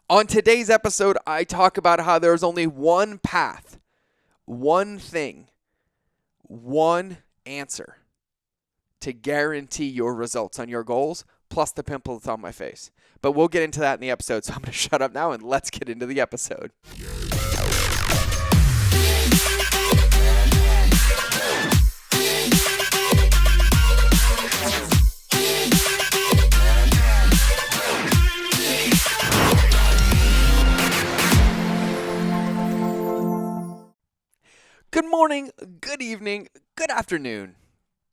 On today's episode, I talk about how there's only one path, one thing, one answer to guarantee your results on your goals, plus the pimple that's on my face. But we'll get into that in the episode, so I'm going to shut up now and let's get into the episode. Good morning, good evening, good afternoon,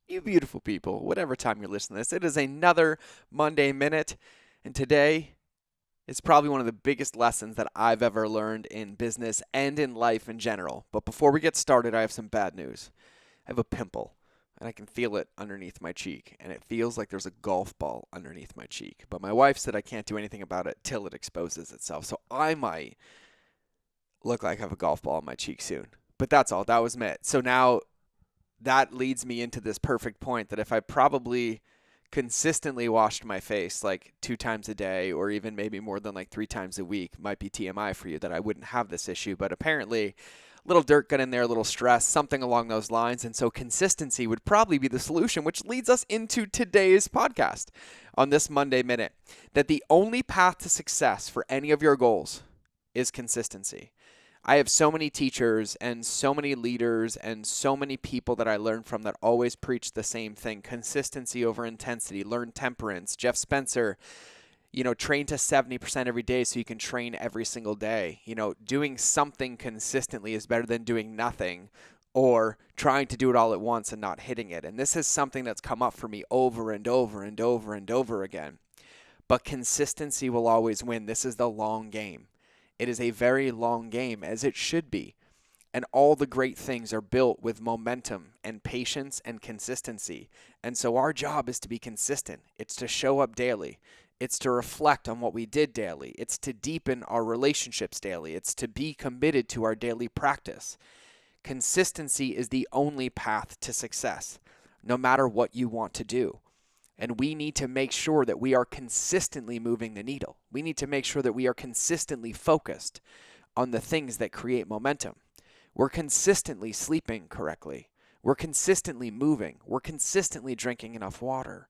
you beautiful people, whatever time you're listening to this. It is another Monday Minute, and today is probably one of the biggest lessons that I've ever learned in business and in life in general. But before we get started, I have some bad news. I have a pimple, and I can feel it underneath my cheek, and it feels like there's a golf ball underneath my cheek. But my wife said I can't do anything about it till it exposes itself, so I might look like I have a golf ball on my cheek soon. But that's all. That was it. So now that leads me into this perfect point that if I probably consistently washed my face like 2 times a day or even maybe more than like 3 times a week, might be TMI for you, that I wouldn't have this issue. But apparently a little dirt got in there, a little stress, something along those lines. And so consistency would probably be the solution, which leads us into today's podcast on this Monday Minute, that the only path to success for any of your goals is consistency. I have so many teachers and so many leaders and so many people that I learn from that always preach the same thing: consistency over intensity, learn temperance. Jeff Spencer, train to 70% every day so you can train every single day. Doing something consistently is better than doing nothing or trying to do it all at once and not hitting it. And this is something that's come up for me over and over and over and over again. But consistency will always win. This is the long game. It is a very long game, as it should be. And all the great things are built with momentum and patience and consistency. And so our job is to be consistent. It's to show up daily. It's to reflect on what we did daily. It's to deepen our relationships daily. It's to be committed to our daily practice. Consistency is the only path to success, no matter what you want to do. And we need to make sure that we are consistently moving the needle. We need to make sure that we are consistently focused on the things that create momentum. We're consistently sleeping correctly. We're consistently moving. We're consistently drinking enough water.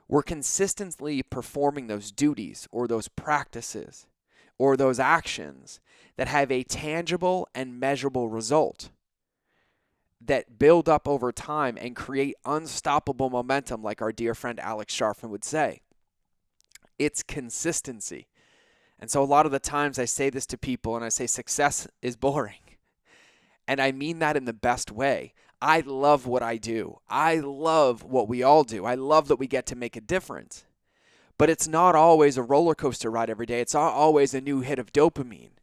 We're consistently performing those duties or those practices or those actions that have a tangible and measurable result, that build up over time and create unstoppable momentum, like our dear friend Alex Sharfin would say. It's consistency. And so a lot of the times I say this to people and I say success is boring. And I mean that in the best way. I love what I do. I love what we all do. I love that we get to make a difference. But it's not always a roller coaster ride every day. It's not always a new hit of dopamine.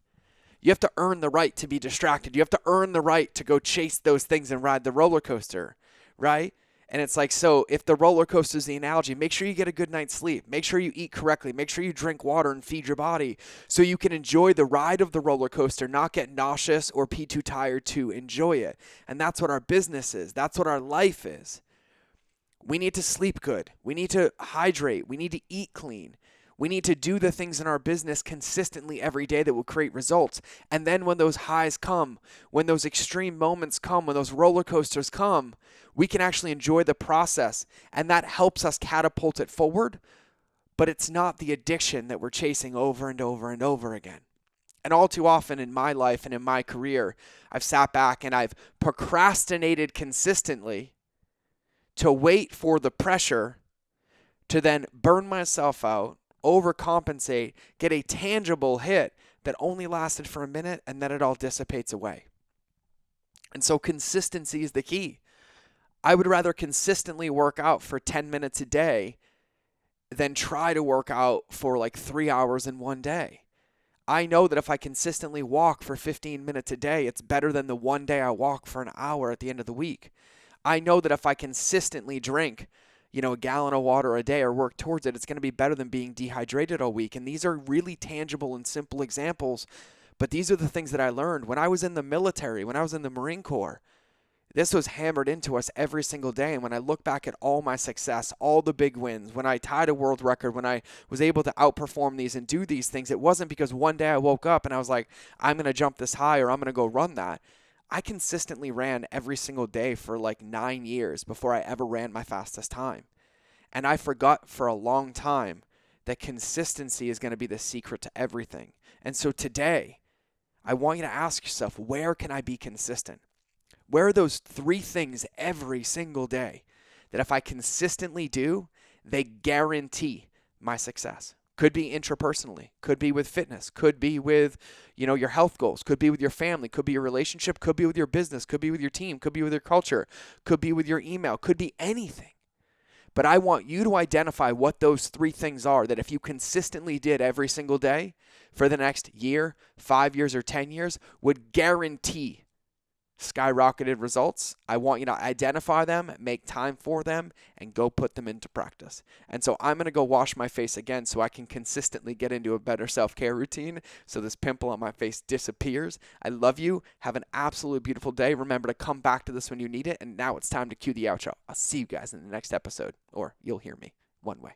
You have to earn the right to be distracted. You have to earn the right to go chase those things and ride the roller coaster, right? And it's like, so if the roller coaster is the analogy, make sure you get a good night's sleep. Make sure you eat correctly. Make sure you drink water and feed your body so you can enjoy the ride of the roller coaster, not get nauseous or be too tired to enjoy it. And that's what our business is. That's what our life is. We need to sleep good. We need to hydrate. We need to eat clean. We need to do the things in our business consistently every day that will create results. And then when those highs come, when those extreme moments come, when those roller coasters come, we can actually enjoy the process. And that helps us catapult it forward. But it's not the addiction that we're chasing over and over and over again. And all too often in my life and in my career, I've sat back and I've procrastinated consistently to wait for the pressure to then burn myself out, overcompensate, get a tangible hit that only lasted for a minute, and then it all dissipates away. And so consistency is the key. I would rather consistently work out for 10 minutes a day than try to work out for like 3 hours in one day. I know that if I consistently walk for 15 minutes a day, it's better than the one day I walk for an hour at the end of the week. I know that if I consistently drink a gallon of water a day or work towards it, it's going to be better than being dehydrated all week. And these are really tangible and simple examples, but these are the things that I learned when I was in the military, when I was in the Marine Corps. This was hammered into us every single day. And when I look back at all my success, all the big wins, when I tied a world record, when I was able to outperform these and do these things, it wasn't because one day I woke up and I was like, I'm going to jump this high or I'm going to go run that. I consistently ran every single day for like 9 years before I ever ran my fastest time. And I forgot for a long time that consistency is going to be the secret to everything. And so today, I want you to ask yourself, where can I be consistent? Where are those 3 things every single day that if I consistently do, they guarantee my success? Could be intrapersonally, could be with fitness, could be with, your health goals, could be with your family, could be your relationship, could be with your business, could be with your team, could be with your culture, could be with your email, could be anything. But I want you to identify what those 3 things are that if you consistently did every single day for the next year, 5 years, or 10 years, would guarantee skyrocketed results. I want you to identify them, make time for them, and go put them into practice. And so I'm going to go wash my face again so I can consistently get into a better self-care routine so this pimple on my face disappears. I love you. Have an absolute beautiful day. Remember to come back to this when you need it. And now it's time to cue the outro. I'll see you guys in the next episode, or you'll hear me one way.